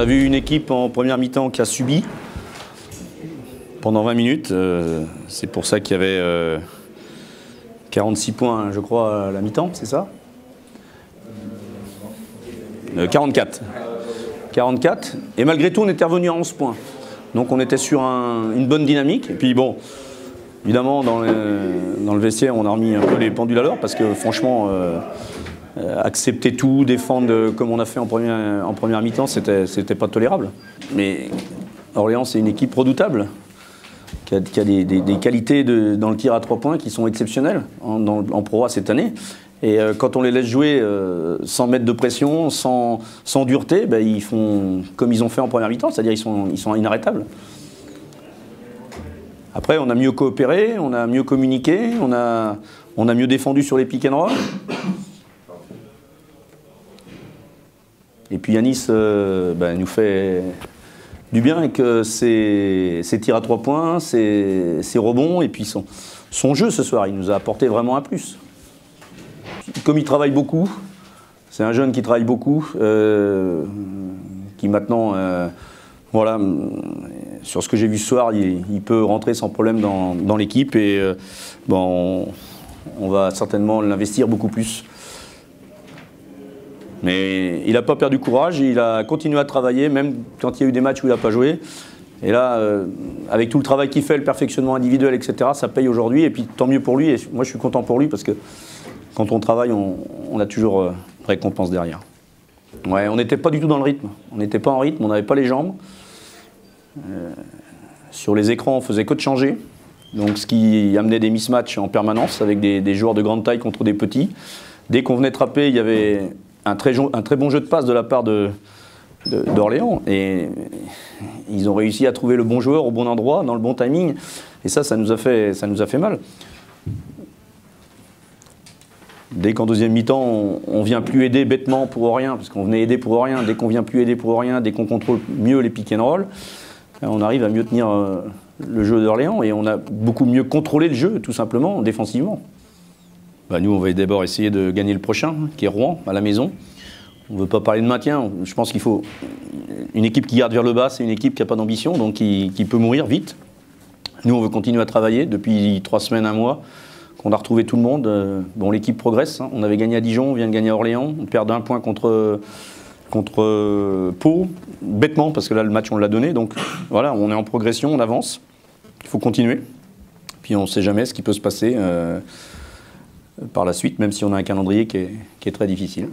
a vu une équipe en première mi-temps qui a subi pendant 20 minutes. C'est pour ça qu'il y avait 46 points, je crois, à la mi-temps, c'est ça 44. 44. Et malgré tout, on était revenu à 11 points. Donc on était sur une bonne dynamique. Et puis bon, évidemment, dans le vestiaire, on a remis un peu les pendules à l'heure parce que franchement, accepter tout, défendre comme on a fait en première mi-temps, c'était pas tolérable. Mais Orléans, c'est une équipe redoutable, qui a des qualités dans le tir à 3 points qui sont exceptionnelles en Pro A cette année. Et quand on les laisse jouer sans mettre de pression, sans dureté, ben, ils font comme ils ont fait en première mi-temps, c'est-à-dire ils sont inarrêtables. Après, on a mieux coopéré, on a mieux communiqué, on a mieux défendu sur les pick and roll. Et puis Yanis ben, nous fait du bien avec ses tirs à 3 points, ses rebonds, et puis son jeu ce soir, il nous a apporté vraiment un plus. Comme il travaille beaucoup, c'est un jeune qui travaille beaucoup, qui maintenant, voilà, sur ce que j'ai vu ce soir, il peut rentrer sans problème dans l'équipe et bon, on va certainement l'investir beaucoup plus. Mais il n'a pas perdu courage, il a continué à travailler, même quand il y a eu des matchs où il n'a pas joué. Et là, avec tout le travail qu'il fait, le perfectionnement individuel, etc., ça paye aujourd'hui. Et puis tant mieux pour lui, et moi je suis content pour lui parce que quand on travaille, on a toujours récompense derrière. Ouais, on n'était pas du tout dans le rythme. On n'était pas en rythme, on n'avait pas les jambes. Sur les écrans, on faisait que de changer. Donc, ce qui amenait des mismatchs en permanence avec des joueurs de grande taille contre des petits. Dès qu'on venait trapper, il y avait un très bon jeu de passe de la part d'Orléans. Et ils ont réussi à trouver le bon joueur au bon endroit, dans le bon timing. Et ça nous a fait mal. Dès qu'en deuxième mi-temps, on ne vient plus aider bêtement pour rien, parce qu'on venait aider pour rien, dès qu'on ne vient plus aider pour rien, dès qu'on contrôle mieux les pick and roll, on arrive à mieux tenir le jeu d'Orléans et on a beaucoup mieux contrôlé le jeu, tout simplement, défensivement. Bah, nous, on va d'abord essayer de gagner le prochain, qui est Rouen, à la maison. On ne veut pas parler de maintien. Je pense qu'il faut une équipe qui garde vers le bas, c'est une équipe qui n'a pas d'ambition, donc qui peut mourir vite. Nous, on veut continuer à travailler depuis 3 semaines, 1 mois. On a retrouvé tout le monde. Bon, l'équipe progresse. Hein. On avait gagné à Dijon, on vient de gagner à Orléans. On perd d'1 point contre Pau, bêtement, parce que là, le match, on l'a donné. Donc voilà, on est en progression, on avance. Il faut continuer. Puis on ne sait jamais ce qui peut se passer par la suite, même si on a un calendrier qui est très difficile.